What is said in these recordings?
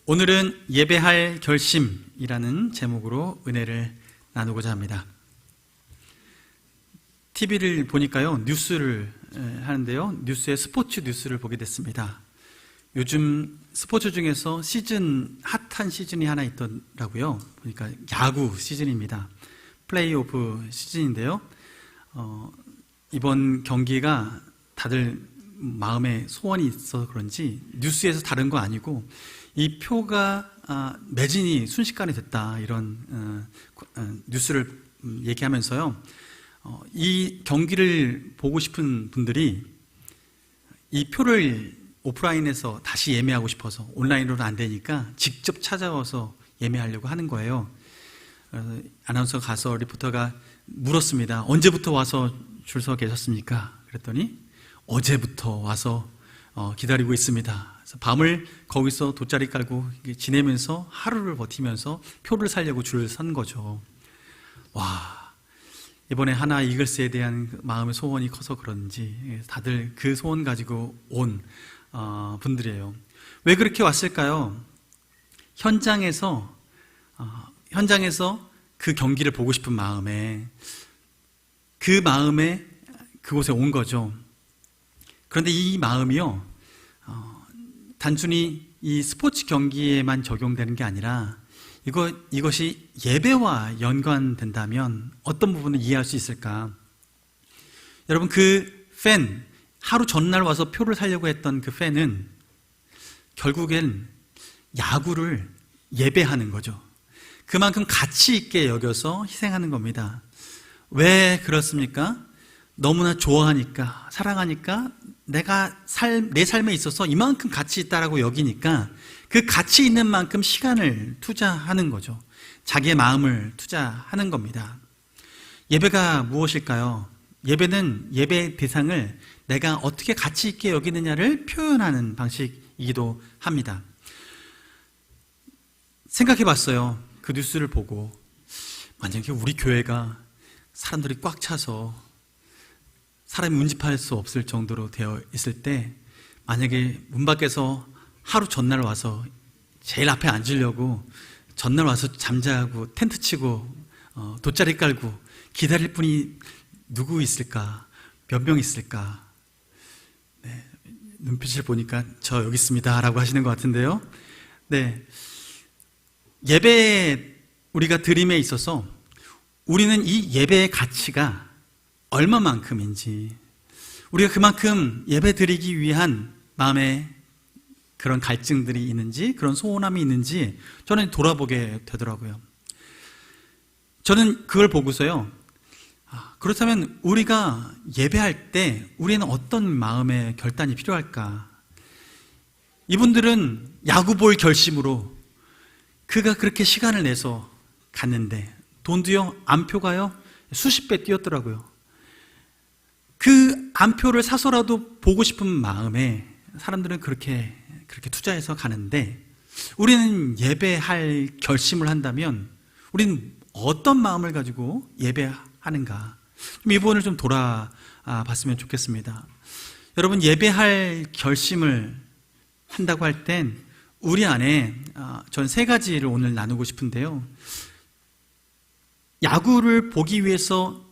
오늘은 예배할 결심이라는 제목으로 은혜를 나누고자 합니다. TV를 보니까요, 뉴스를 하는데요, 뉴스에 스포츠 뉴스를 보게 됐습니다. 요즘 스포츠 중에서 핫한 시즌이 하나 있더라고요. 보니까 야구 시즌입니다. 플레이오프 시즌인데요. 이번 경기가 다들 마음에 소원이 있어서 그런지 뉴스에서 다른 거 아니고 이 표가 매진이 순식간에 됐다, 이런 뉴스를 얘기하면서요, 이 경기를 보고 싶은 분들이 이 표를 오프라인에서 다시 예매하고 싶어서 온라인으로는 안 되니까 직접 찾아와서 예매하려고 하는 거예요. 아나운서 가서 리포터가 물었습니다. 언제부터 와서 줄 서 계셨습니까? 그랬더니 어제부터 와서 기다리고 있습니다. 그래서 밤을 거기서 돗자리 깔고 지내면서 하루를 버티면서 표를 사려고 줄을 선 거죠. 와, 이번에 하나 이글스에 대한 마음의 소원이 커서 그런지 다들 그 소원 가지고 온 분들이에요. 왜 그렇게 왔을까요? 현장에서 그 경기를 보고 싶은 마음에 그곳에 온 거죠. 그런데 이 마음이요, 단순히 이 스포츠 경기에만 적용되는 게 아니라 이것이 예배와 연관된다면 어떤 부분을 이해할 수 있을까? 여러분, 하루 전날 와서 표를 사려고 했던 그 팬은 결국엔 야구를 예배하는 거죠. 그만큼 가치 있게 여겨서 희생하는 겁니다. 왜 그렇습니까? 너무나 좋아하니까, 사랑하니까, 내 삶에 있어서 이만큼 가치 있다라고 여기니까 그 가치 있는 만큼 시간을 투자하는 거죠. 자기의 마음을 투자하는 겁니다. 예배가 무엇일까요? 예배는 예배 대상을 내가 어떻게 가치 있게 여기느냐를 표현하는 방식이기도 합니다. 생각해 봤어요. 그 뉴스를 보고, 만약에 우리 교회가 사람들이 꽉 차서 사람이 운집할 수 없을 정도로 되어 있을 때, 만약에 문 밖에서 하루 전날 와서 제일 앞에 앉으려고 전날 와서 잠자고 텐트 치고 돗자리 깔고 기다릴 분이 누구 있을까? 몇 명 있을까? 네, 눈빛을 보니까 저 여기 있습니다 라고 하시는 것 같은데요. 네, 예배 우리가 드림에 있어서 우리는 이 예배의 가치가 얼마만큼인지, 우리가 그만큼 예배 드리기 위한 마음에 그런 갈증들이 있는지, 그런 소원함이 있는지 저는 돌아보게 되더라고요. 저는 그걸 보고서요, 그렇다면 우리가 예배할 때 우리는 어떤 마음의 결단이 필요할까? 이분들은 야구 볼 결심으로 그가 그렇게 시간을 내서 갔는데, 돈도요, 안표가요 수십 배 뛰었더라고요. 그 안표를 사서라도 보고 싶은 마음에 사람들은 그렇게 투자해서 가는데, 우리는 예배할 결심을 한다면 우리는 어떤 마음을 가지고 예배하는가? 이 부분을 좀 돌아봤으면 좋겠습니다. 여러분, 예배할 결심을 한다고 할 땐 우리 안에 전 세 가지를 오늘 나누고 싶은데요. 야구를 보기 위해서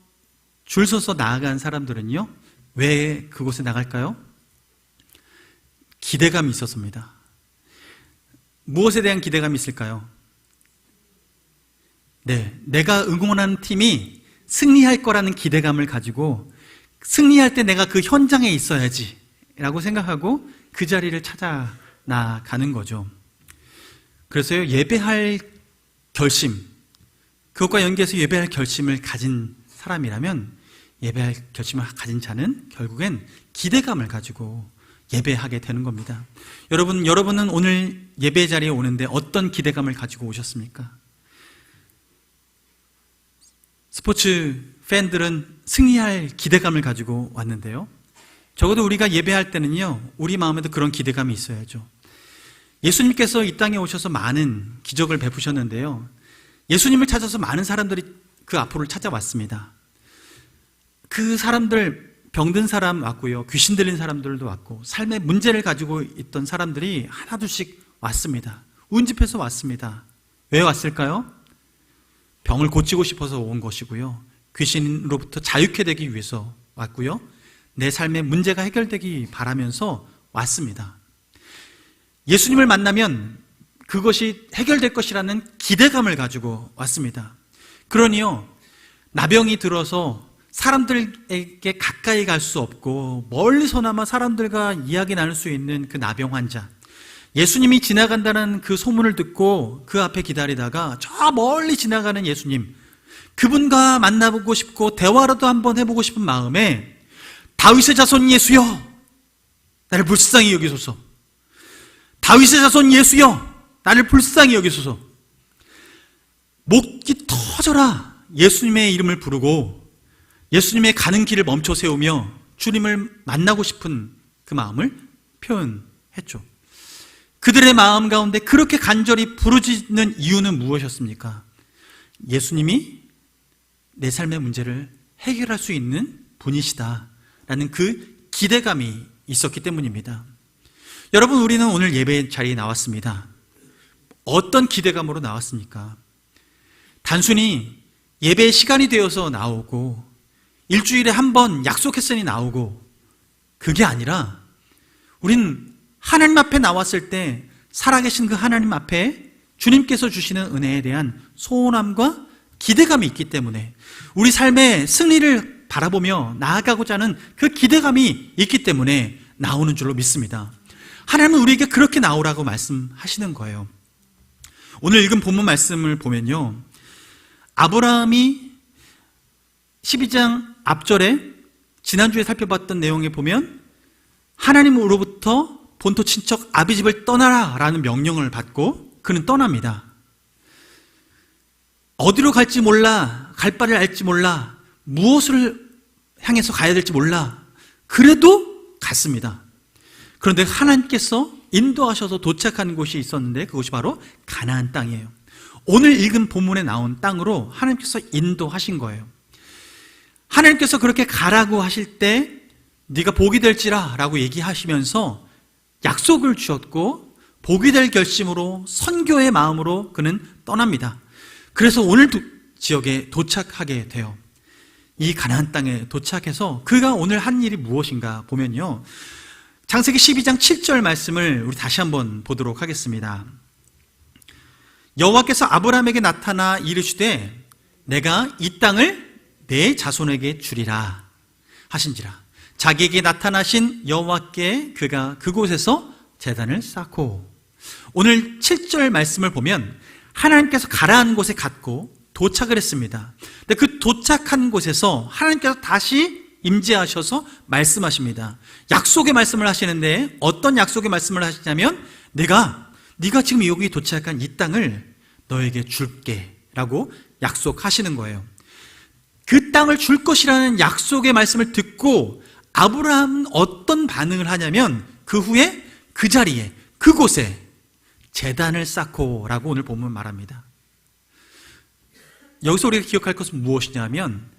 줄 서서 나아간 사람들은요, 왜 그곳에 나갈까요? 기대감이 있었습니다. 무엇에 대한 기대감이 있을까요? 네, 내가 응원하는 팀이 승리할 거라는 기대감을 가지고, 승리할 때 내가 그 현장에 있어야지 라고 생각하고 그 자리를 찾아 나가는 거죠. 그래서요, 예배할 결심, 그것과 연계해서 예배할 결심을 가진 사람이라면, 예배할 결심을 가진 자는 결국엔 기대감을 가지고 예배하게 되는 겁니다. 여러분은 오늘 예배 자리에 오는데 어떤 기대감을 가지고 오셨습니까? 스포츠 팬들은 승리할 기대감을 가지고 왔는데요, 적어도 우리가 예배할 때는요, 우리 마음에도 그런 기대감이 있어야죠. 예수님께서 이 땅에 오셔서 많은 기적을 베푸셨는데요, 예수님을 찾아서 많은 사람들이 그 앞으로 찾아왔습니다. 그 사람들, 병든 사람 왔고요, 귀신 들린 사람들도 왔고, 삶의 문제를 가지고 있던 사람들이 하나둘씩 왔습니다. 운집해서 왔습니다. 왜 왔을까요? 병을 고치고 싶어서 온 것이고요. 귀신으로부터 자유케 되기 위해서 왔고요. 내 삶의 문제가 해결되기 바라면서 왔습니다. 예수님을 만나면 그것이 해결될 것이라는 기대감을 가지고 왔습니다. 그러니요, 나병이 들어서 사람들에게 가까이 갈 수 없고 멀리서나마 사람들과 이야기 나눌 수 있는 그 나병 환자, 예수님이 지나간다는 그 소문을 듣고 그 앞에 기다리다가 저 멀리 지나가는 예수님, 그분과 만나보고 싶고 대화라도 한번 해보고 싶은 마음에 다윗의 자손 예수여, 나를 불쌍히 여기소서. 다윗의 자손 예수여, 나를 불쌍히 여기소서. 목이 터져라 예수님의 이름을 부르고 예수님의 가는 길을 멈춰 세우며 주님을 만나고 싶은 그 마음을 표현했죠. 그들의 마음 가운데 그렇게 간절히 부르짖는 이유는 무엇이었습니까? 예수님이 내 삶의 문제를 해결할 수 있는 분이시다라는 그 기대감이 있었기 때문입니다. 여러분, 우리는 오늘 예배 자리에 나왔습니다. 어떤 기대감으로 나왔습니까? 단순히 예배 시간이 되어서 나오고 일주일에 한 번 약속했으니 나오고, 그게 아니라 우린 하나님 앞에 나왔을 때 살아계신 그 하나님 앞에 주님께서 주시는 은혜에 대한 소원함과 기대감이 있기 때문에, 우리 삶의 승리를 바라보며 나아가고자 하는 그 기대감이 있기 때문에 나오는 줄로 믿습니다. 하나님은 우리에게 그렇게 나오라고 말씀하시는 거예요. 오늘 읽은 본문 말씀을 보면요, 아브라함이 12장 앞절에 지난주에 살펴봤던 내용에 보면 하나님으로부터 본토 친척 아비집을 떠나라 라는 명령을 받고 그는 떠납니다. 어디로 갈지 몰라, 갈 바를 알지 몰라, 무엇을 향해서 가야 될지 몰라, 그래도 갔습니다. 그런데 하나님께서 인도하셔서 도착한 곳이 있었는데 그것이 바로 가나안 땅이에요. 오늘 읽은 본문에 나온 땅으로 하나님께서 인도하신 거예요. 하나님께서 그렇게 가라고 하실 때 네가 복이 될지라 라고 얘기하시면서 약속을 주셨고, 복이 될 결심으로 선교의 마음으로 그는 떠납니다. 그래서 오늘 지역에 도착하게 돼요. 이 가나안 땅에 도착해서 그가 오늘 한 일이 무엇인가 보면요, 창세기 12장 7절 말씀을 우리 다시 한번 보도록 하겠습니다. 여호와께서 아브라함에게 나타나 이르시되 내가 이 땅을 내 자손에게 주리라 하신지라. 자기에게 나타나신 여호와께 그가 그곳에서 제단을 쌓고, 오늘 7절 말씀을 보면 하나님께서 가라한 곳에 갔고 도착을 했습니다. 근데 그 도착한 곳에서 하나님께서 다시 임재하셔서 말씀하십니다. 약속의 말씀을 하시는데 어떤 약속의 말씀을 하시냐면, 네가 지금 여기 도착한 이 땅을 너에게 줄게 라고 약속하시는 거예요. 그 땅을 줄 것이라는 약속의 말씀을 듣고 아브라함은 어떤 반응을 하냐면, 그 후에 그 자리에 그곳에 제단을 쌓고 라고 오늘 본문 말합니다. 여기서 우리가 기억할 것은 무엇이냐면,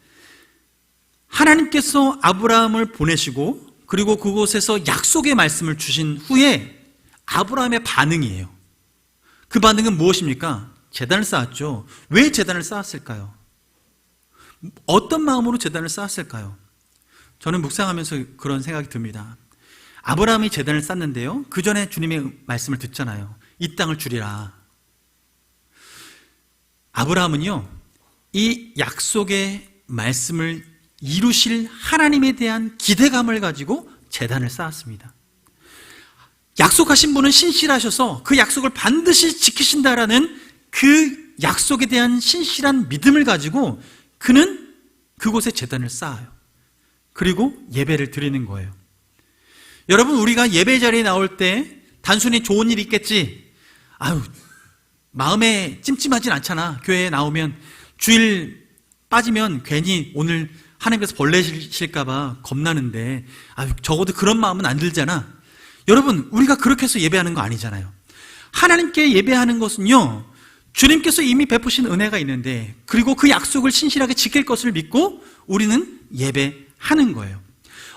하나님께서 아브라함을 보내시고 그리고 그곳에서 약속의 말씀을 주신 후에 아브라함의 반응이에요. 그 반응은 무엇입니까? 제단을 쌓았죠. 왜 제단을 쌓았을까요? 어떤 마음으로 제단을 쌓았을까요? 저는 묵상하면서 그런 생각이 듭니다. 아브라함이 제단을 쌓는데요, 그 전에 주님의 말씀을 듣잖아요. 이 땅을 주리라. 아브라함은요, 이 약속의 말씀을 이루실 하나님에 대한 기대감을 가지고 제단을 쌓았습니다. 약속하신 분은 신실하셔서 그 약속을 반드시 지키신다라는 그 약속에 대한 신실한 믿음을 가지고 그는 그곳에 제단을 쌓아요. 그리고 예배를 드리는 거예요. 여러분, 우리가 예배 자리에 나올 때 단순히 좋은 일이 있겠지, 마음에 찜찜하진 않잖아. 교회에 나오면 주일 빠지면 괜히 오늘 하나님께서 벌 내실까봐 겁나는데, 적어도 그런 마음은 안 들잖아. 여러분, 우리가 그렇게 해서 예배하는 거 아니잖아요. 하나님께 예배하는 것은요, 주님께서 이미 베푸신 은혜가 있는데, 그리고 그 약속을 신실하게 지킬 것을 믿고 우리는 예배하는 거예요.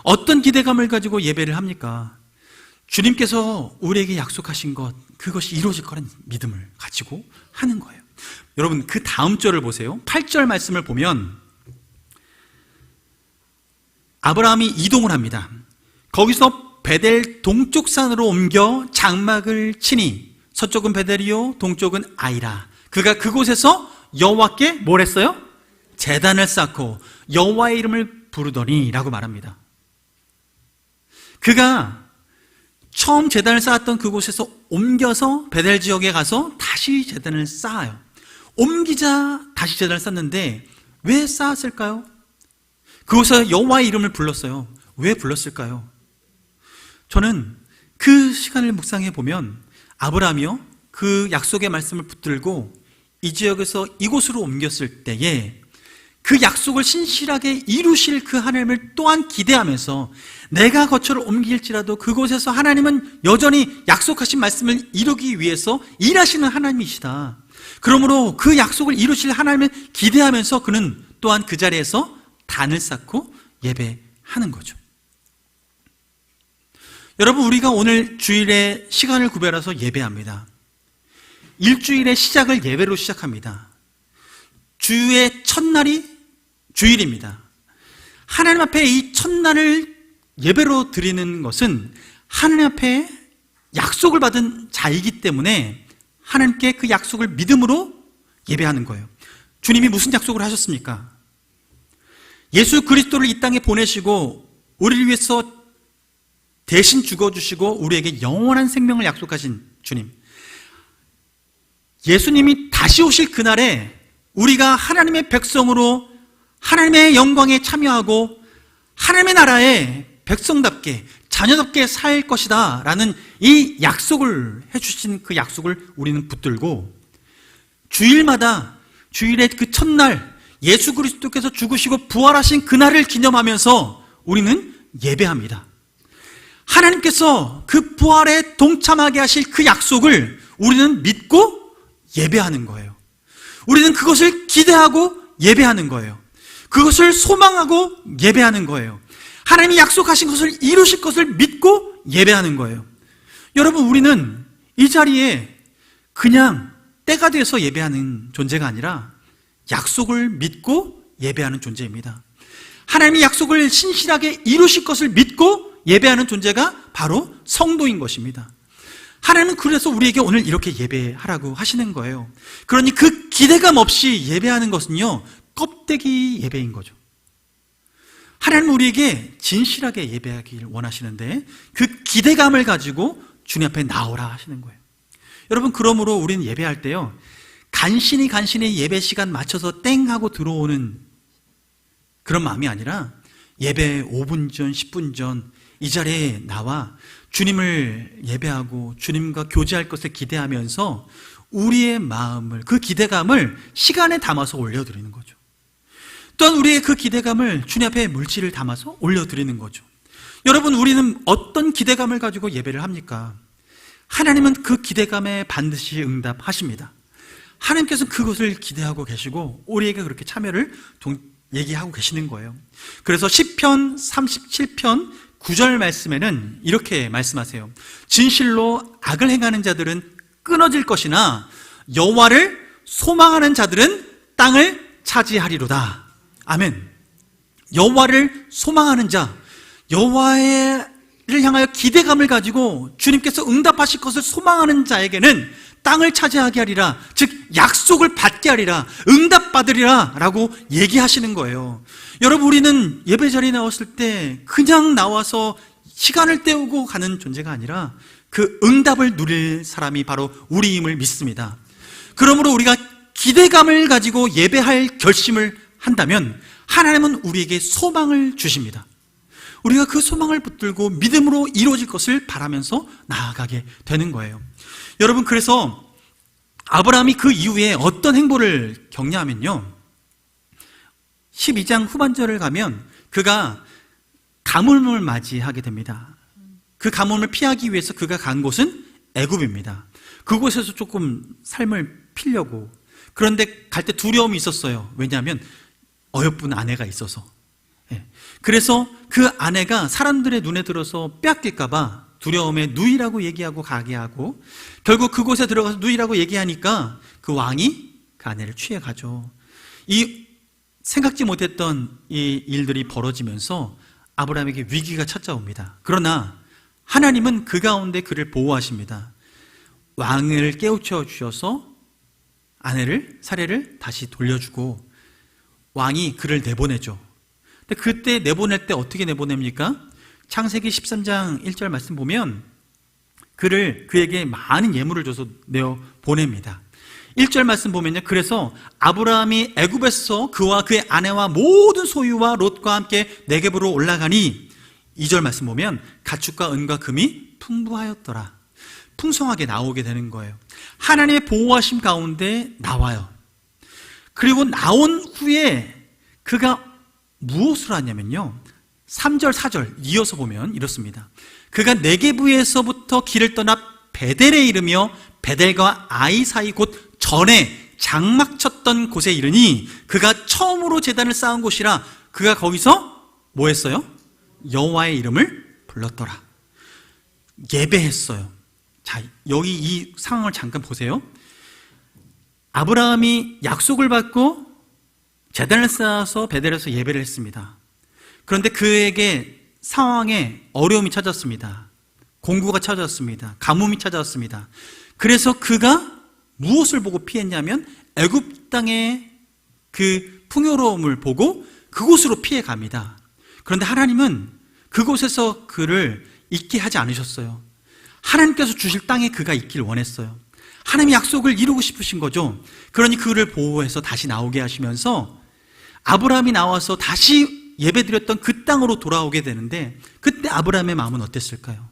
어떤 기대감을 가지고 예배를 합니까? 주님께서 우리에게 약속하신 것, 그것이 이루어질 거라는 믿음을 가지고 하는 거예요. 여러분, 그 다음 절을 보세요. 8절 말씀을 보면 아브라함이 이동을 합니다. 거기서 베델 동쪽 산으로 옮겨 장막을 치니 서쪽은 베델이요 동쪽은 아이라. 그가 그곳에서 여호와께 뭘 했어요? 제단을 쌓고 여호와의 이름을 부르더니 라고 말합니다. 그가 처음 제단을 쌓았던 그곳에서 옮겨서 베델 지역에 가서 다시 제단을 쌓아요. 옮기자 다시 제단을 쌓는데 왜 쌓았을까요? 그곳에서 여호와의 이름을 불렀어요. 왜 불렀을까요? 저는 그 시간을 묵상해 보면 아브라함이요 그 약속의 말씀을 붙들고 이 지역에서 이곳으로 옮겼을 때에 그 약속을 신실하게 이루실 그 하나님을 또한 기대하면서 내가 거처를 옮길지라도 그곳에서 하나님은 여전히 약속하신 말씀을 이루기 위해서 일하시는 하나님이시다. 그러므로 그 약속을 이루실 하나님을 기대하면서 그는 또한 그 자리에서 단을 쌓고 예배하는 거죠. 여러분, 우리가 오늘 주일에 시간을 구별해서 예배합니다. 일주일의 시작을 예배로 시작합니다. 주의 첫날이 주일입니다. 하나님 앞에 이 첫날을 예배로 드리는 것은 하나님 앞에 약속을 받은 자이기 때문에 하나님께 그 약속을 믿음으로 예배하는 거예요. 주님이 무슨 약속을 하셨습니까? 예수 그리스도를 이 땅에 보내시고 우리를 위해서 대신 죽어주시고 우리에게 영원한 생명을 약속하신 주님, 예수님이 다시 오실 그날에 우리가 하나님의 백성으로 하나님의 영광에 참여하고 하나님의 나라에 백성답게 자녀답게 살 것이다 라는 이 약속을 해주신 그 약속을 우리는 붙들고 주일마다 주일의 그 첫날 예수 그리스도께서 죽으시고 부활하신 그날을 기념하면서 우리는 예배합니다. 하나님께서 그 부활에 동참하게 하실 그 약속을 우리는 믿고 예배하는 거예요. 우리는 그것을 기대하고 예배하는 거예요. 그것을 소망하고 예배하는 거예요. 하나님이 약속하신 것을 이루실 것을 믿고 예배하는 거예요. 여러분, 우리는 이 자리에 그냥 때가 돼서 예배하는 존재가 아니라 약속을 믿고 예배하는 존재입니다. 하나님이 약속을 신실하게 이루실 것을 믿고 예배하는 존재가 바로 성도인 것입니다. 하나님은 그래서 우리에게 오늘 이렇게 예배하라고 하시는 거예요. 그러니 그 기대감 없이 예배하는 것은요, 껍데기 예배인 거죠. 하나님은 우리에게 진실하게 예배하길 원하시는데 그 기대감을 가지고 주님 앞에 나오라 하시는 거예요. 여러분, 그러므로 우리는 예배할 때요, 간신히 예배 시간 맞춰서 땡 하고 들어오는 그런 마음이 아니라 예배 5분 전, 10분 전 이 자리에 나와 주님을 예배하고 주님과 교제할 것을 기대하면서 우리의 마음을, 그 기대감을 시간에 담아서 올려드리는 거죠. 또한 우리의 그 기대감을 주님 앞에 물질을 담아서 올려드리는 거죠. 여러분, 우리는 어떤 기대감을 가지고 예배를 합니까? 하나님은 그 기대감에 반드시 응답하십니다. 하나님께서 그것을 기대하고 계시고 우리에게 그렇게 참여를 얘기하고 계시는 거예요. 그래서 시편 37편 9절 말씀에는 이렇게 말씀하세요. 진실로 악을 행하는 자들은 끊어질 것이나 여호와를 소망하는 자들은 땅을 차지하리로다. 아멘. 여호와를 소망하는 자, 여호와를 향하여 기대감을 가지고 주님께서 응답하실 것을 소망하는 자에게는 땅을 차지하게 하리라, 즉 약속을 받게 하리라, 응답받으리라 라고 얘기하시는 거예요. 여러분, 우리는 예배 자리에 나왔을 때 그냥 나와서 시간을 때우고 가는 존재가 아니라 그 응답을 누릴 사람이 바로 우리임을 믿습니다. 그러므로 우리가 기대감을 가지고 예배할 결심을 한다면 하나님은 우리에게 소망을 주십니다. 우리가 그 소망을 붙들고 믿음으로 이루어질 것을 바라면서 나아가게 되는 거예요. 여러분, 그래서 아브라함이 그 이후에 어떤 행보를 경냐하면요, 12장 후반절을 가면 그가 가뭄을 맞이하게 됩니다. 그 가뭄을 피하기 위해서 그가 간 곳은 애굽입니다. 그곳에서 조금 삶을 피려고. 그런데 갈 때 두려움이 있었어요. 왜냐하면 어여쁜 아내가 있어서. 그래서 그 아내가 사람들의 눈에 들어서 빼앗길까 봐 두려움에 누이라고 얘기하고 가게 하고, 결국 그곳에 들어가서 누이라고 얘기하니까 그 왕이 그 아내를 취해가죠. 이 생각지 못했던 이 일들이 벌어지면서 아브라함에게 위기가 찾아옵니다. 그러나 하나님은 그 가운데 그를 보호하십니다. 왕을 깨우쳐 주셔서 아내를, 사례를 다시 돌려주고 왕이 그를 내보내죠. 근데 그때 내보낼 때 어떻게 내보냅니까? 창세기 13장 1절 말씀 보면 그에게 많은 예물을 줘서 내어 보냅니다. 1절 말씀 보면요, 그래서 아브라함이 애굽에서 그와 그의 아내와 모든 소유와 롯과 함께 네겝으로 올라가니, 2절 말씀 보면 가축과 은과 금이 풍부하였더라. 풍성하게 나오게 되는 거예요. 하나님의 보호하심 가운데 나와요. 그리고 나온 후에 그가 무엇을 하냐면요, 3절 4절 이어서 보면 이렇습니다. 그가 네겝에서부터 길을 떠나 베델에 이르며 베델과 아이 사이 곧 전에 장막 쳤던 곳에 이르니 그가 처음으로 제단을 쌓은 곳이라 그가 거기서 뭐 했어요? 여호와의 이름을 불렀더라. 예배했어요. 자, 여기 이 상황을 잠깐 보세요. 아브라함이 약속을 받고 제단을 쌓아서 베델에서 예배를 했습니다. 그런데 그에게 상황에 어려움이 찾았습니다. 공고가 찾아왔습니다. 가뭄이 찾아왔습니다. 그래서 그가 무엇을 보고 피했냐면 애굽 땅의 그 풍요로움을 보고 그곳으로 피해 갑니다. 그런데 하나님은 그곳에서 그를 있게 하지 않으셨어요. 하나님께서 주실 땅에 그가 있기를 원했어요. 하나님의 약속을 이루고 싶으신 거죠. 그러니 그를 보호해서 다시 나오게 하시면서 아브라함이 나와서 다시 예배드렸던 그 땅으로 돌아오게 되는데, 그때 아브라함의 마음은 어땠을까요?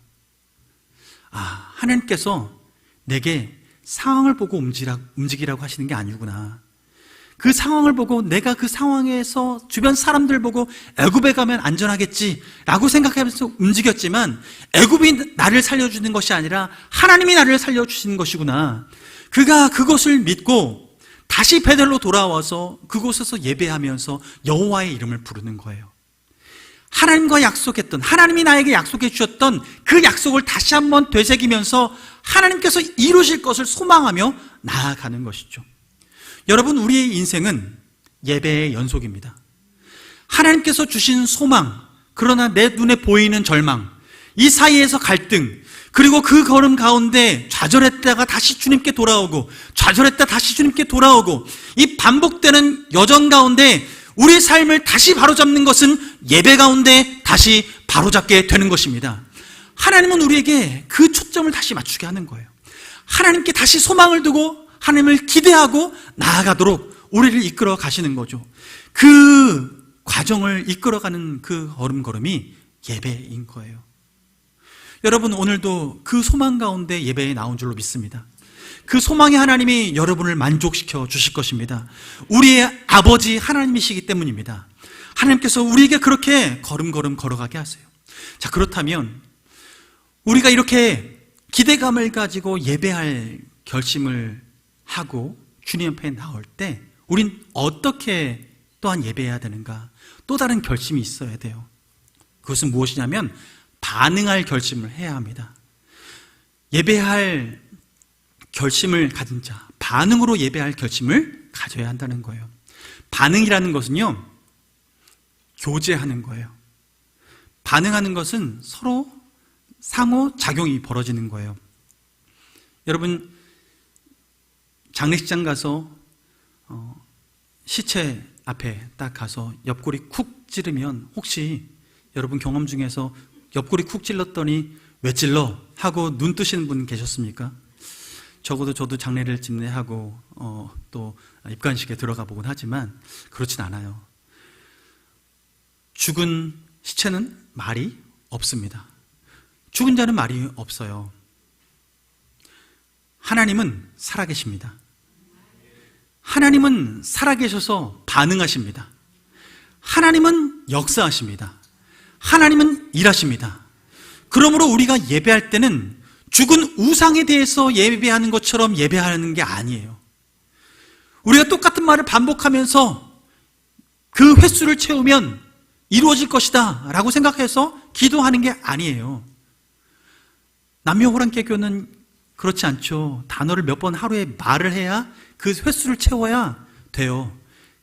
하나님께서 내게 상황을 보고 움직이라고 하시는 게 아니구나. 그 상황을 보고 내가 그 상황에서 주변 사람들 보고 애굽에 가면 안전하겠지라고 생각하면서 움직였지만 애굽이 나를 살려주는 것이 아니라 하나님이 나를 살려주시는 것이구나. 그가 그것을 믿고 다시 베델로 돌아와서 그곳에서 예배하면서 여호와의 이름을 부르는 거예요. 하나님과 약속했던, 하나님이 나에게 약속해 주셨던 그 약속을 다시 한번 되새기면서 하나님께서 이루실 것을 소망하며 나아가는 것이죠. 여러분, 우리의 인생은 예배의 연속입니다. 하나님께서 주신 소망, 그러나 내 눈에 보이는 절망, 이 사이에서 갈등, 그리고 그 걸음 가운데 좌절했다가 다시 주님께 돌아오고, 좌절했다 다시 주님께 돌아오고, 이 반복되는 여정 가운데 우리의 삶을 다시 바로잡는 것은 예배 가운데 다시 바로잡게 되는 것입니다. 하나님은 우리에게 그 초점을 다시 맞추게 하는 거예요. 하나님께 다시 소망을 두고 하나님을 기대하고 나아가도록 우리를 이끌어 가시는 거죠. 그 과정을 이끌어가는 그 걸음걸음이 예배인 거예요. 여러분, 오늘도 그 소망 가운데 예배에 나온 줄로 믿습니다. 그 소망의 하나님이 여러분을 만족시켜 주실 것입니다. 우리의 아버지 하나님이시기 때문입니다. 하나님께서 우리에게 그렇게 걸음걸음 걸어가게 하세요. 자, 그렇다면 우리가 이렇게 기대감을 가지고 예배할 결심을 하고 주님 앞에 나올 때 우린 어떻게 또한 예배해야 되는가? 또 다른 결심이 있어야 돼요. 그것은 무엇이냐면 반응할 결심을 해야 합니다. 예배할 결심을 가진 자, 반응으로 예배할 결심을 가져야 한다는 거예요. 반응이라는 것은요, 교제하는 거예요. 반응하는 것은 서로 상호작용이 벌어지는 거예요. 여러분, 장례식장 가서 시체 앞에 딱 가서 옆구리 쿡 찌르면 혹시 여러분 경험 중에서 옆구리 쿡 찔렀더니 왜 찔러? 하고 눈 뜨시는 분 계셨습니까? 적어도 저도 장례를 집례하고 또 입관식에 들어가 보곤 하지만 그렇진 않아요. 죽은 시체는 말이 없습니다. 죽은 자는 말이 없어요. 하나님은 살아계십니다. 하나님은 살아계셔서 반응하십니다. 하나님은 역사하십니다. 하나님은 일하십니다. 그러므로 우리가 예배할 때는 죽은 우상에 대해서 예배하는 것처럼 예배하는 게 아니에요. 우리가 똑같은 말을 반복하면서 그 횟수를 채우면 이루어질 것이다 라고 생각해서 기도하는 게 아니에요. 남녀호랑개교는 그렇지 않죠. 단어를 몇 번 하루에 말을 해야 그 횟수를 채워야 돼요.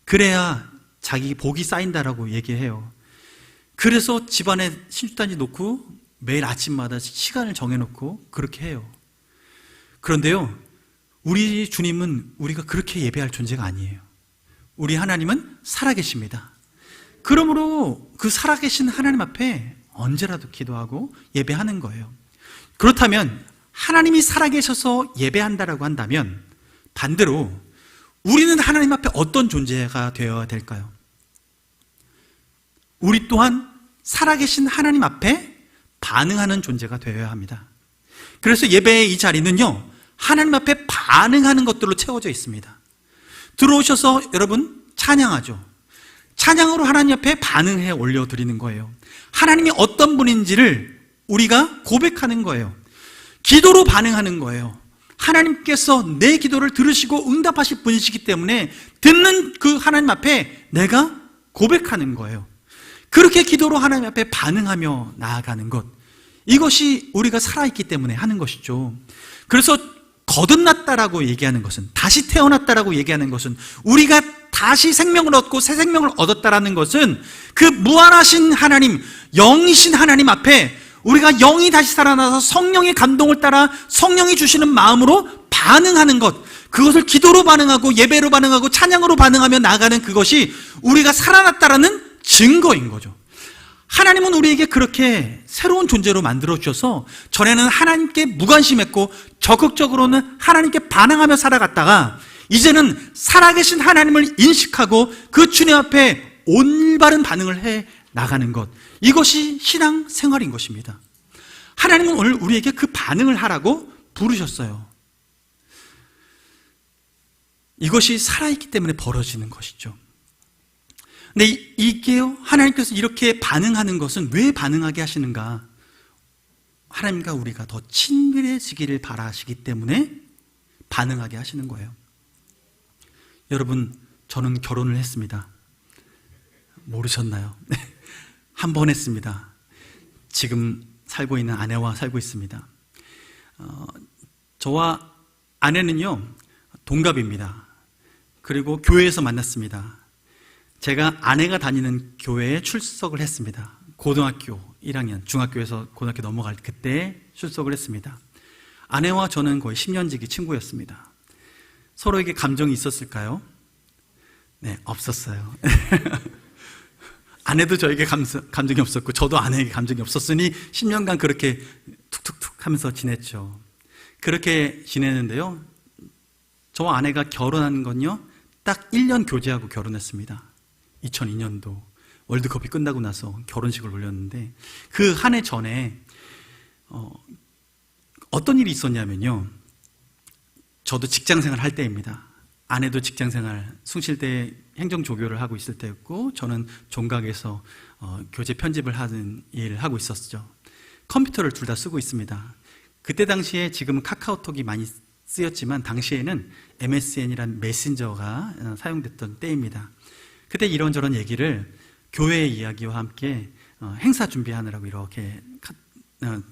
그래야 자기 복이 쌓인다라고 얘기해요. 그래서 집안에 신주단지 놓고 매일 아침마다 시간을 정해놓고 그렇게 해요. 그런데요, 우리 주님은 우리가 그렇게 예배할 존재가 아니에요. 우리 하나님은 살아계십니다. 그러므로 그 살아계신 하나님 앞에 언제라도 기도하고 예배하는 거예요. 그렇다면 하나님이 살아계셔서 예배한다라고 한다면 반대로 우리는 하나님 앞에 어떤 존재가 되어야 될까요? 우리 또한 살아계신 하나님 앞에 반응하는 존재가 되어야 합니다. 그래서 예배의 이 자리는요, 하나님 앞에 반응하는 것들로 채워져 있습니다. 들어오셔서 여러분 찬양하죠. 찬양으로 하나님 앞에 반응해 올려드리는 거예요. 하나님이 어떤 분인지를 우리가 고백하는 거예요. 기도로 반응하는 거예요. 하나님께서 내 기도를 들으시고 응답하실 분이시기 때문에 듣는 그 하나님 앞에 내가 고백하는 거예요. 그렇게 기도로 하나님 앞에 반응하며 나아가는 것, 이것이 우리가 살아있기 때문에 하는 것이죠. 그래서 거듭났다라고 얘기하는 것은, 다시 태어났다라고 얘기하는 것은, 우리가 다시 생명을 얻고 새 생명을 얻었다라는 것은 그 무한하신 하나님, 영이신 하나님 앞에 우리가 영이 다시 살아나서 성령의 감동을 따라 성령이 주시는 마음으로 반응하는 것, 그것을 기도로 반응하고 예배로 반응하고 찬양으로 반응하며 나아가는 그것이 우리가 살아났다라는 증거인 거죠. 하나님은 우리에게 그렇게 새로운 존재로 만들어 주셔서 전에는 하나님께 무관심했고 적극적으로는 하나님께 반응하며 살아갔다가 이제는 살아계신 하나님을 인식하고 그 주님 앞에 올바른 반응을 해 나가는 것, 이것이 신앙 생활인 것입니다. 하나님은 오늘 우리에게 그 반응을 하라고 부르셨어요. 이것이 살아있기 때문에 벌어지는 것이죠. 근데 이게요, 하나님께서 이렇게 반응하는 것은 왜 반응하게 하시는가? 하나님과 우리가 더 친밀해지기를 바라시기 때문에 반응하게 하시는 거예요. 여러분, 저는 결혼을 했습니다. 모르셨나요? 한 번 했습니다. 지금 살고 있는 아내와 살고 있습니다. 저와 아내는요, 동갑입니다. 그리고 교회에서 만났습니다. 제가 아내가 다니는 교회에 출석을 했습니다. 고등학교 1학년, 중학교에서 고등학교 넘어갈 그때 출석을 했습니다. 아내와 저는 거의 10년지기 친구였습니다. 서로에게 감정이 있었을까요? 네, 없었어요. 아내도 저에게 감정이 없었고 저도 아내에게 감정이 없었으니 10년간 그렇게 툭툭툭 하면서 지냈죠. 그렇게 지내는데요, 저와 아내가 결혼한 건요, 딱 1년 교제하고 결혼했습니다. 2002년도 월드컵이 끝나고 나서 결혼식을 올렸는데, 그 한 해 전에 어떤 일이 있었냐면요, 저도 직장생활 할 때입니다. 아내도 직장생활 숭실대 행정조교를 하고 있을 때였고, 저는 종각에서 교재 편집을 하는 일을 하고 있었죠. 컴퓨터를 둘 다 쓰고 있습니다. 그때 당시에 지금은 카카오톡이 많이 쓰였지만 당시에는 MSN이라는 메신저가 사용됐던 때입니다. 그때 이런저런 얘기를 교회 이야기와 함께 행사 준비하느라고 이렇게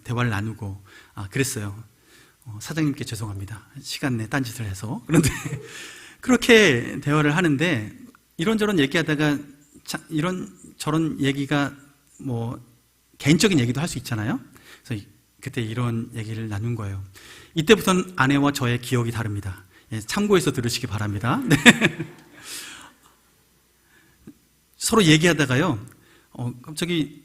대화를 나누고 그랬어요. 사장님께 죄송합니다. 시간 내 딴짓을 해서. 그런데 그렇게 대화를 하는데 이런저런 얘기하다가 이런저런 얘기가 뭐 개인적인 얘기도 할 수 있잖아요. 그래서 그때 이런 얘기를 나눈 거예요. 이때부터는 아내와 저의 기억이 다릅니다. 참고해서 들으시기 바랍니다. 네. 서로 얘기하다가요, 갑자기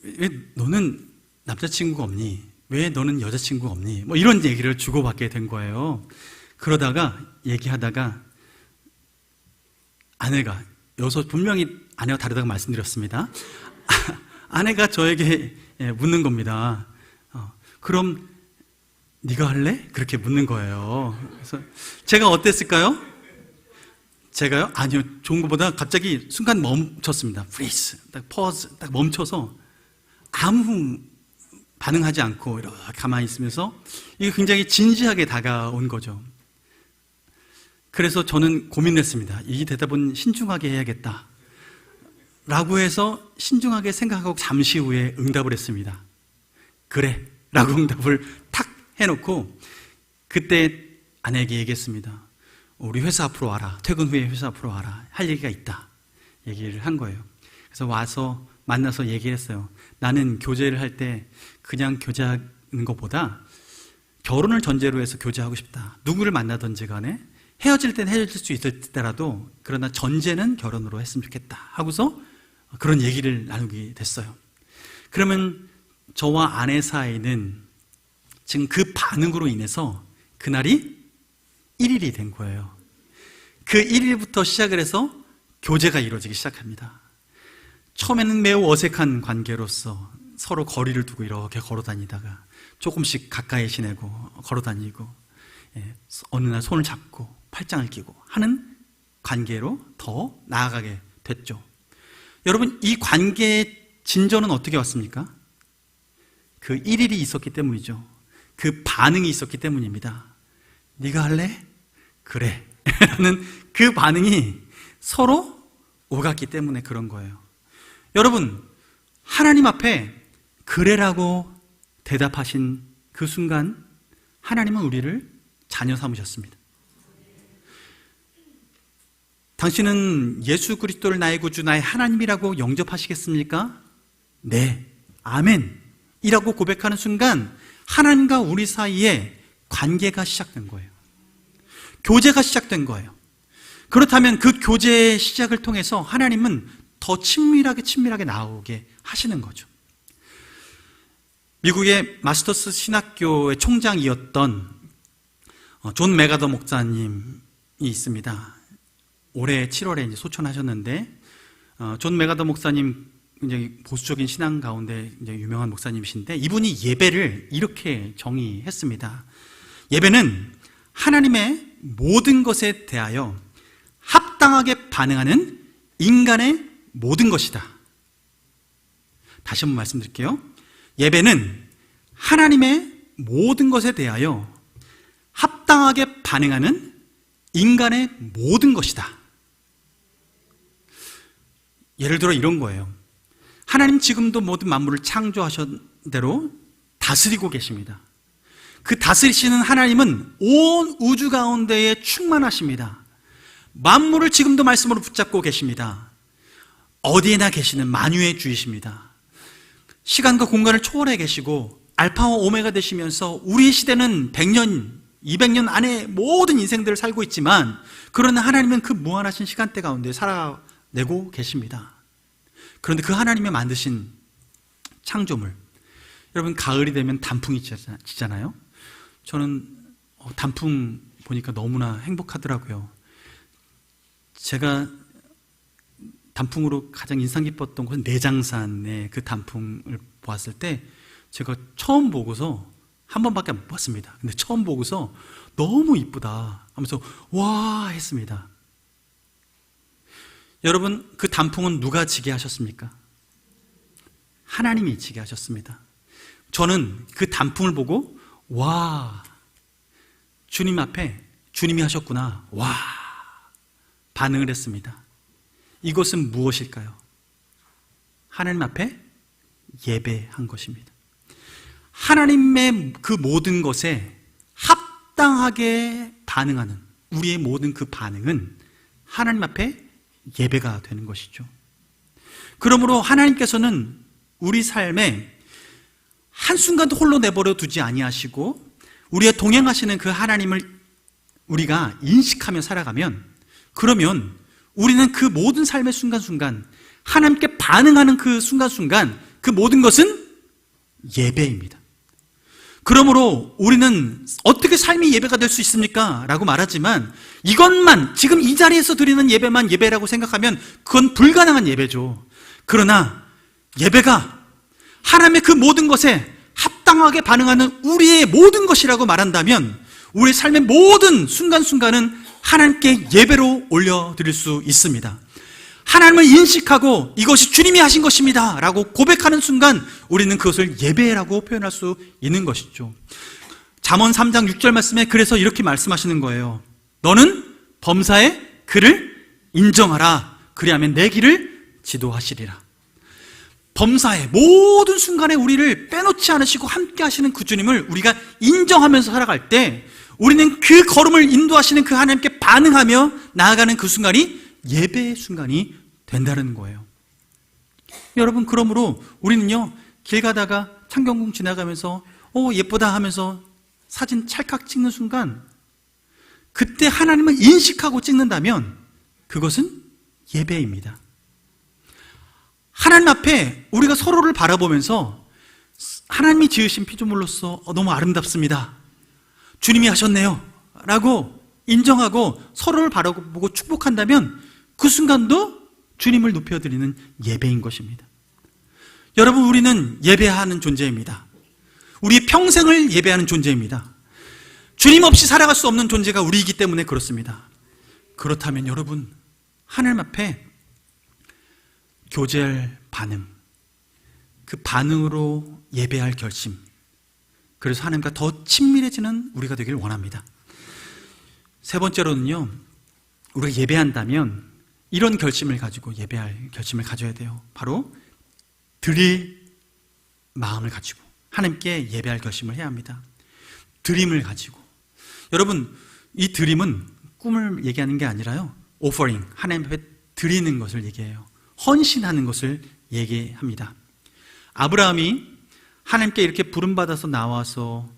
왜 너는 남자친구가 없니? 왜 너는 여자친구가 없니? 뭐 이런 얘기를 주고받게 된 거예요. 그러다가 얘기하다가 아내가, 여기서 분명히 아내와 다르다고 말씀드렸습니다. 아내가 저에게 묻는 겁니다. 그럼 네가 할래? 그렇게 묻는 거예요. 그래서 제가 어땠을까요? 제가요? 아니요, 좋은 것보다 갑자기 순간 멈췄습니다. freeze, 딱 pause, 딱 멈춰서 아무 반응하지 않고 이렇게 가만히 있으면서 이게 굉장히 진지하게 다가온 거죠. 그래서 저는 고민을 했습니다. 이 대답은 신중하게 해야겠다 라고 해서 신중하게 생각하고 잠시 후에 응답을 했습니다. 그래 라고 응답을 탁 해놓고 그때 아내에게 얘기했습니다. 우리 회사 앞으로 와라. 퇴근 후에 회사 앞으로 와라. 할 얘기가 있다. 얘기를 한 거예요. 그래서 와서 만나서 얘기를 했어요. 나는 교제를 할 때 그냥 교제하는 것보다 결혼을 전제로 해서 교제하고 싶다. 누구를 만나든지 간에 헤어질 땐 헤어질 수 있을 때라도 그러나 전제는 결혼으로 했으면 좋겠다 하고서 그런 얘기를 나누게 됐어요. 그러면 저와 아내 사이는 지금 그 반응으로 인해서 그날이 1일이 된 거예요. 그 1일부터 시작을 해서 교제가 이루어지기 시작합니다. 처음에는 매우 어색한 관계로서 서로 거리를 두고 이렇게 걸어 다니다가 조금씩 가까이 지내고 걸어 다니고 어느 날 손을 잡고 팔짱을 끼고 하는 관계로 더 나아가게 됐죠. 여러분, 이 관계의 진전은 어떻게 왔습니까? 그 1일이 있었기 때문이죠. 그 반응이 있었기 때문입니다. 네가 할래? 그래 라는 그 반응이 서로 오갔기 때문에 그런 거예요. 여러분, 하나님 앞에 그래라고 대답하신 그 순간 하나님은 우리를 자녀 삼으셨습니다. 당신은 예수 그리스도를 나의 구주 나의 하나님이라고 영접하시겠습니까? 네, 아멘 이라고 고백하는 순간 하나님과 우리 사이에 관계가 시작된 거예요. 교제가 시작된 거예요. 그렇다면 그 교제의 시작을 통해서 하나님은 더 친밀하게 나오게 하시는 거죠. 미국의 마스터스 신학교의 총장이었던 존 메가더 목사님이 있습니다. 올해 7월에 이제 소천하셨는데, 존 메가더 목사님 굉장히 보수적인 신앙 가운데 이제 유명한 목사님이신데, 이분이 예배를 이렇게 정의했습니다. 예배는 하나님의 모든 것에 대하여 합당하게 반응하는 인간의 모든 것이다. 다시 한번 말씀드릴게요. 예배는 하나님의 모든 것에 대하여 합당하게 반응하는 인간의 모든 것이다. 예를 들어 이런 거예요. 하나님 지금도 모든 만물을 창조하신 대로 다스리고 계십니다. 그 다스리시는 하나님은 온 우주 가운데에 충만하십니다. 만물을 지금도 말씀으로 붙잡고 계십니다. 어디에나 계시는 만유의 주이십니다. 시간과 공간을 초월해 계시고 알파와 오메가 되시면서 우리 시대는 100년, 200년 안에 모든 인생들을 살고 있지만 그러나 하나님은 그 무한하신 시간대 가운데 살아내고 계십니다. 그런데 그 하나님이 만드신 창조물, 여러분 가을이 되면 단풍이 지잖아요. 저는 단풍 보니까 너무나 행복하더라고요. 제가 단풍으로 가장 인상 깊었던 곳은 내장산의 그 단풍을 보았을 때 제가 처음 보고서 한 번밖에 못 봤습니다. 근데 처음 보고서 너무 이쁘다 하면서 와 했습니다. 여러분, 그 단풍은 누가 지게 하셨습니까? 하나님이 지게 하셨습니다. 저는 그 단풍을 보고 와, 주님 앞에 주님이 하셨구나, 와 반응을 했습니다. 이것은 무엇일까요? 하나님 앞에 예배한 것입니다. 하나님의 그 모든 것에 합당하게 반응하는 우리의 모든 그 반응은 하나님 앞에 예배가 되는 것이죠. 그러므로 하나님께서는 우리 삶에 한순간도 홀로 내버려 두지 아니하시고 우리의 동행하시는 그 하나님을 우리가 인식하며 살아가면, 그러면 우리는 그 모든 삶의 순간순간 하나님께 반응하는 그 순간순간 그 모든 것은 예배입니다. 그러므로 우리는 어떻게 삶이 예배가 될 수 있습니까? 라고 말하지만 이것만, 지금 이 자리에서 드리는 예배만 예배라고 생각하면 그건 불가능한 예배죠. 그러나 예배가 하나님의 그 모든 것에 합당하게 반응하는 우리의 모든 것이라고 말한다면 우리의 삶의 모든 순간순간은 하나님께 예배로 올려드릴 수 있습니다. 하나님을 인식하고 이것이 주님이 하신 것입니다 라고 고백하는 순간 우리는 그것을 예배라고 표현할 수 있는 것이죠. 잠언 3장 6절 말씀에 그래서 이렇게 말씀하시는 거예요. 너는 범사에 그를 인정하라. 그리하면 내 길을 지도하시리라. 범사의 모든 순간에 우리를 빼놓지 않으시고 함께 하시는 그 주님을 우리가 인정하면서 살아갈 때 우리는 그 걸음을 인도하시는 그 하나님께 반응하며 나아가는 그 순간이 예배의 순간이 된다는 거예요. 여러분, 그러므로 우리는요, 길 가다가 창경궁 지나가면서 예쁘다 하면서 사진 찰칵 찍는 순간, 그때 하나님을 인식하고 찍는다면 그것은 예배입니다. 하나님 앞에 우리가 서로를 바라보면서 하나님이 지으신 피조물로서 너무 아름답습니다, 주님이 하셨네요 라고 인정하고 서로를 바라보고 축복한다면 그 순간도 주님을 높여드리는 예배인 것입니다. 여러분, 우리는 예배하는 존재입니다. 우리의 평생을 예배하는 존재입니다. 주님 없이 살아갈 수 없는 존재가 우리이기 때문에 그렇습니다. 그렇다면 여러분, 하나님 앞에 교제할 반응, 그 반응으로 예배할 결심, 그래서 하나님과 더 친밀해지는 우리가 되길 원합니다. 세 번째로는요, 우리가 예배한다면 이런 결심을 가지고 예배할 결심을 가져야 돼요. 바로 드릴 마음을 가지고 하나님께 예배할 결심을 해야 합니다. 드림을 가지고. 여러분, 이 드림은 꿈을 얘기하는 게 아니라요, 오퍼링, 하나님 앞에 드리는 것을 얘기해요. 헌신하는 것을 얘기합니다. 아브라함이 하나님께 이렇게 부름받아서 나와서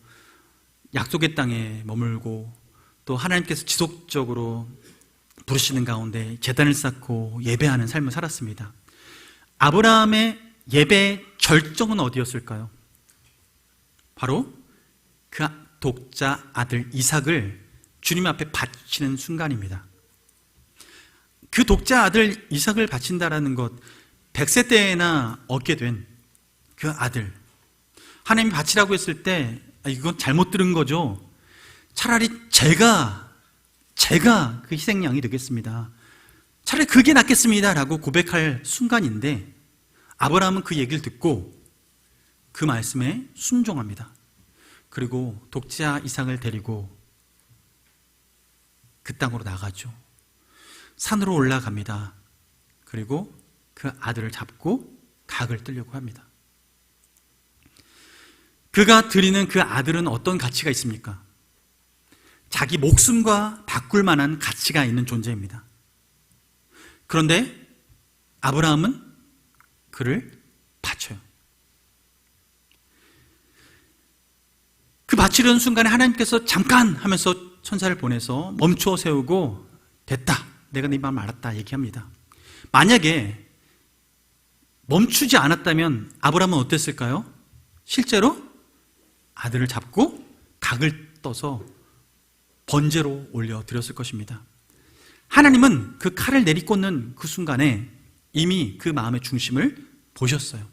약속의 땅에 머물고 또 하나님께서 지속적으로 부르시는 가운데 제단을 쌓고 예배하는 삶을 살았습니다. 아브라함의 예배의 절정은 어디였을까요? 바로 그 독자 아들 이삭을 주님 앞에 바치는 순간입니다. 그 독자 아들 이삭을 바친다라는 것, 100세 때에나 얻게 된 그 아들, 하나님이 바치라고 했을 때 이건 잘못 들은 거죠. 차라리 제가 그 희생양이 되겠습니다, 차라리 그게 낫겠습니다 라고 고백할 순간인데, 아브라함은 그 얘기를 듣고 그 말씀에 순종합니다. 그리고 독자 이삭을 데리고 그 땅으로 나가죠. 산으로 올라갑니다. 그리고 그 아들을 잡고 각을 뜨려고 합니다. 그가 드리는 그 아들은 어떤 가치가 있습니까? 자기 목숨과 바꿀 만한 가치가 있는 존재입니다. 그런데 아브라함은 그를 바쳐요. 그 바치려는 순간에 하나님께서 잠깐 하면서 천사를 보내서 멈추어 세우고, 됐다, 내가 네 마음 알았다 얘기합니다. 만약에 멈추지 않았다면 아브라함은 어땠을까요? 실제로 아들을 잡고 각을 떠서 번제로 올려드렸을 것입니다. 하나님은 그 칼을 내리꽂는 그 순간에 이미 그 마음의 중심을 보셨어요.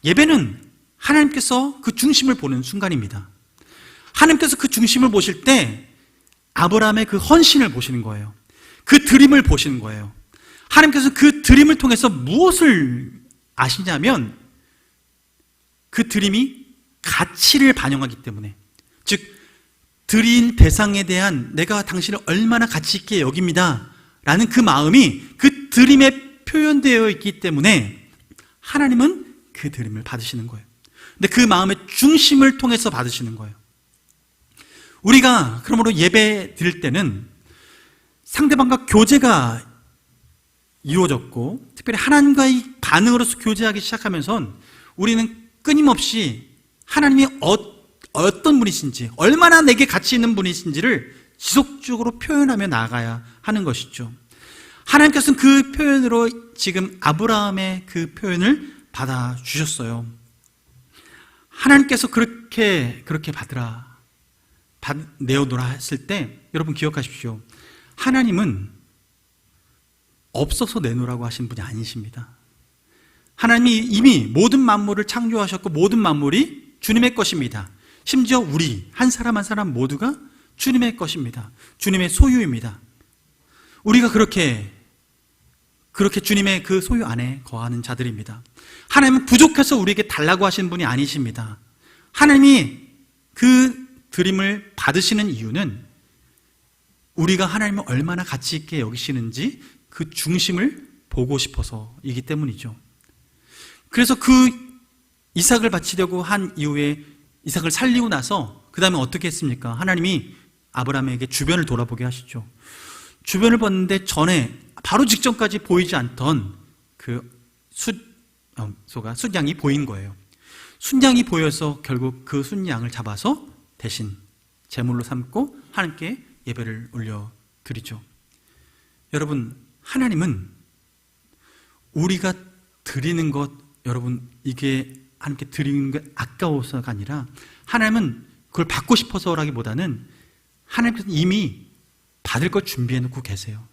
예배는 하나님께서 그 중심을 보는 순간입니다. 하나님께서 그 중심을 보실 때 아브라함의 그 헌신을 보시는 거예요. 그 드림을 보시는 거예요. 하나님께서 그 드림을 통해서 무엇을 아시냐면, 그 드림이 가치를 반영하기 때문에, 즉 드린 대상에 대한 내가 당신을 얼마나 가치 있게 여깁니다 라는 그 마음이 그 드림에 표현되어 있기 때문에 하나님은 그 드림을 받으시는 거예요. 근데 그 마음의 중심을 통해서 받으시는 거예요. 우리가 그러므로 예배 드릴 때는 상대방과 교제가 이루어졌고, 특별히 하나님과의 반응으로서 교제하기 시작하면서 우리는 끊임없이 하나님이 어떤 분이신지, 얼마나 내게 가치 있는 분이신지를 지속적으로 표현하며 나아가야 하는 것이죠. 하나님께서는 그 표현으로 지금 아브라함의 그 표현을 받아주셨어요. 하나님께서 그렇게 받으라, 내어놓으라 했을 때 여러분 기억하십시오. 하나님은 없어서 내놓으라고 하신 분이 아니십니다. 하나님이 이미 모든 만물을 창조하셨고 모든 만물이 주님의 것입니다. 심지어 우리 한 사람 한 사람 모두가 주님의 것입니다. 주님의 소유입니다. 우리가 그렇게 주님의 그 소유 안에 거하는 자들입니다. 하나님은 부족해서 우리에게 달라고 하시는 분이 아니십니다. 하나님이 그 드림을 받으시는 이유는 우리가 하나님을 얼마나 가치 있게 여기시는지 그 중심을 보고 싶어서이기 때문이죠. 그래서 그 이삭을 바치려고 한 이후에 이삭을 살리고 나서 그 다음에 어떻게 했습니까? 하나님이 아브라함에게 주변을 돌아보게 하시죠. 주변을 봤는데 전에 바로 직전까지 보이지 않던 그 숫양이 보인 거예요. 순양이 보여서 결국 그 순양을 잡아서 대신 제물로 삼고 하나님께 예배를 올려드리죠. 여러분, 하나님은 우리가 드리는 것, 여러분, 이게 하나님께 드리는 게 아까워서가 아니라 하나님은 그걸 받고 싶어서라기보다는 하나님께서 이미 받을 것 준비해 놓고 계세요.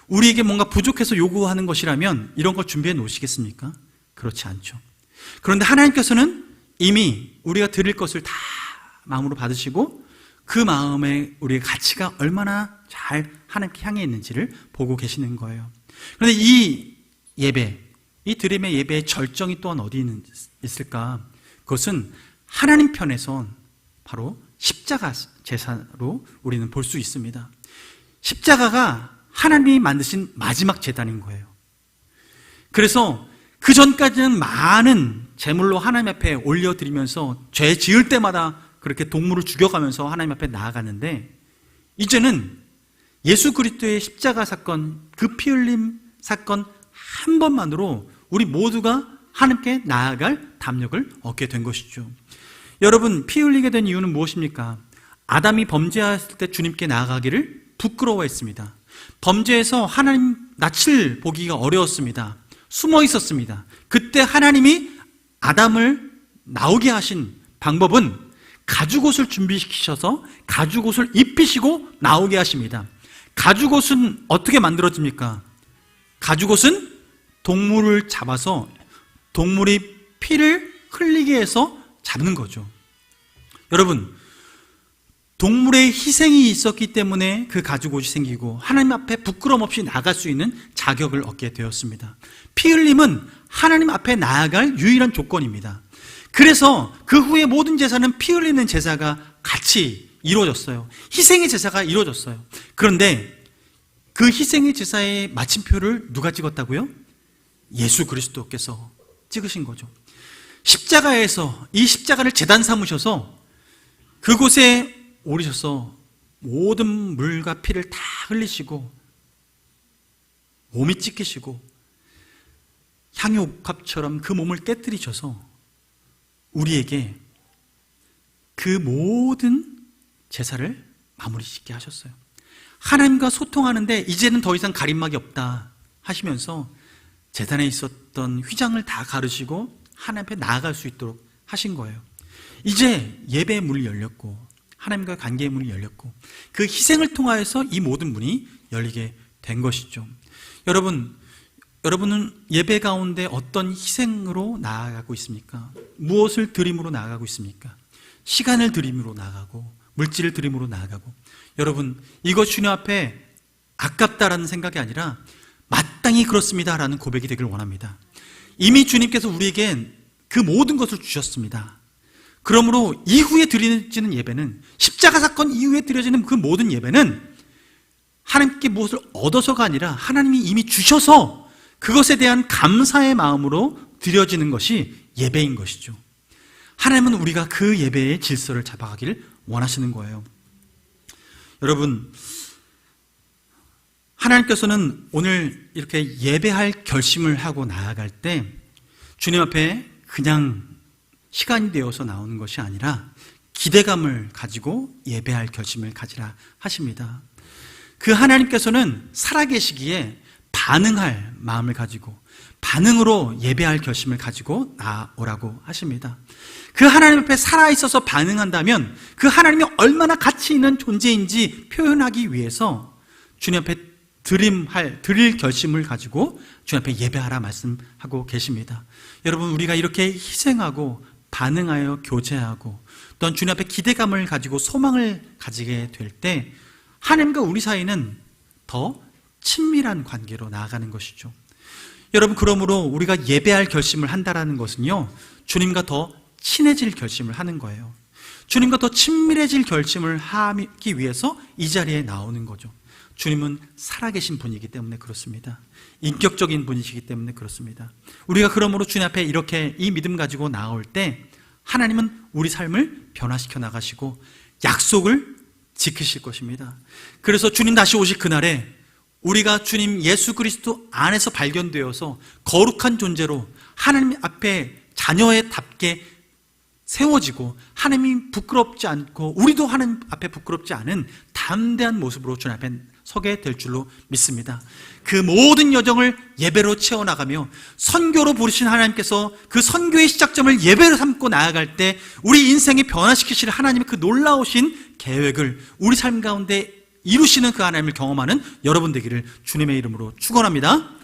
우리에게 뭔가 부족해서 요구하는 것이라면 이런 걸 준비해 놓으시겠습니까? 그렇지 않죠. 그런데 하나님께서는 이미 우리가 드릴 것을 다 마음으로 받으시고 그 마음에 우리의 가치가 얼마나 잘 하나님께 향해 있는지를 보고 계시는 거예요. 그런데 이 예배, 이 드림의 예배의 절정이 또한 어디 있을까? 그것은 하나님 편에선 바로 십자가 제사로 우리는 볼 수 있습니다. 십자가가 하나님이 만드신 마지막 제단인 거예요. 그래서 그 전까지는 많은 제물로 하나님 앞에 올려드리면서 죄 지을 때마다 그렇게 동물을 죽여가면서 하나님 앞에 나아가는데, 이제는 예수 그리스도의 십자가 사건, 그 피 흘림 사건 한 번만으로 우리 모두가 하나님께 나아갈 담력을 얻게 된 것이죠. 여러분, 피 흘리게 된 이유는 무엇입니까? 아담이 범죄했을 때 주님께 나아가기를 부끄러워했습니다. 범죄에서 하나님 낯을 보기가 어려웠습니다. 숨어 있었습니다. 그때 하나님이 아담을 나오게 하신 방법은 가죽옷을 준비시키셔서 가죽옷을 입히시고 나오게 하십니다. 가죽옷은 어떻게 만들어집니까? 가죽옷은 동물을 잡아서 동물이 피를 흘리게 해서 잡는 거죠. 여러분, 동물의 희생이 있었기 때문에 그 가죽옷이 생기고 하나님 앞에 부끄럼 없이 나갈 수 있는 자격을 얻게 되었습니다. 피 흘림은 하나님 앞에 나아갈 유일한 조건입니다. 그래서 그 후에 모든 제사는 피 흘리는 제사가 같이 이루어졌어요. 희생의 제사가 이루어졌어요. 그런데 그 희생의 제사의 마침표를 누가 찍었다고요? 예수 그리스도께서 찍으신 거죠. 십자가에서 이 십자가를 제단 삼으셔서 그곳에 오르셔서 모든 물과 피를 다 흘리시고 몸이 찢기시고 향유 옥합처럼 그 몸을 깨뜨리셔서 우리에게 그 모든 제사를 마무리 짓게 하셨어요. 하나님과 소통하는데 이제는 더 이상 가림막이 없다 하시면서 제단에 있었던 휘장을 다 가르시고 하나님 앞에 나아갈 수 있도록 하신 거예요. 이제 예배의 문이 열렸고 하나님과 관계의 문이 열렸고 그 희생을 통하여서 이 모든 문이 열리게 된 것이죠. 여러분은 예배 가운데 어떤 희생으로 나아가고 있습니까? 무엇을 드림으로 나아가고 있습니까? 시간을 드림으로 나아가고 물질을 드림으로 나아가고, 여러분, 이거 주님 앞에 아깝다라는 생각이 아니라 마땅히 그렇습니다라는 고백이 되길 원합니다. 이미 주님께서 우리에게 그 모든 것을 주셨습니다. 그러므로 이후에 드려지는 예배는, 십자가 사건 이후에 드려지는 그 모든 예배는 하나님께 무엇을 얻어서가 아니라 하나님이 이미 주셔서 그것에 대한 감사의 마음으로 드려지는 것이 예배인 것이죠. 하나님은 우리가 그 예배의 질서를 잡아가기를 원하시는 거예요. 여러분, 하나님께서는 오늘 이렇게 예배할 결심을 하고 나아갈 때 주님 앞에 그냥 시간이 되어서 나오는 것이 아니라 기대감을 가지고 예배할 결심을 가지라 하십니다. 그 하나님께서는 살아계시기에 반응할 마음을 가지고 반응으로 예배할 결심을 가지고 나오라고 하십니다. 그 하나님 앞에 살아있어서 반응한다면 그 하나님이 얼마나 가치 있는 존재인지 표현하기 위해서 주님 앞에 드릴 결심을 가지고 주님 앞에 예배하라 말씀하고 계십니다. 여러분, 우리가 이렇게 희생하고 반응하여 교제하고 또한 주님 앞에 기대감을 가지고 소망을 가지게 될 때 하나님과 우리 사이는 더 친밀한 관계로 나아가는 것이죠. 여러분, 그러므로 우리가 예배할 결심을 한다라는 것은요, 주님과 더 친해질 결심을 하는 거예요. 주님과 더 친밀해질 결심을 하기 위해서 이 자리에 나오는 거죠. 주님은 살아계신 분이기 때문에 그렇습니다. 인격적인 분이시기 때문에 그렇습니다. 우리가 그러므로 주님 앞에 이렇게 이 믿음 가지고 나올 때 하나님은 우리 삶을 변화시켜 나가시고 약속을 지키실 것입니다. 그래서 주님 다시 오실 그날에 우리가 주님 예수 그리스도 안에서 발견되어서 거룩한 존재로 하나님 앞에 자녀의답게 세워지고 하나님이 부끄럽지 않고 우리도 하나님 앞에 부끄럽지 않은 담대한 모습으로 주님 앞에 서게 될 줄로 믿습니다. 그 모든 여정을 예배로 채워나가며 선교로 부르신 하나님께서 그 선교의 시작점을 예배로 삼고 나아갈 때 우리 인생에 변화시키실 하나님의 그 놀라우신 계획을 우리 삶 가운데 이루시는 그 하나님을 경험하는 여러분 되기를 주님의 이름으로 축원합니다.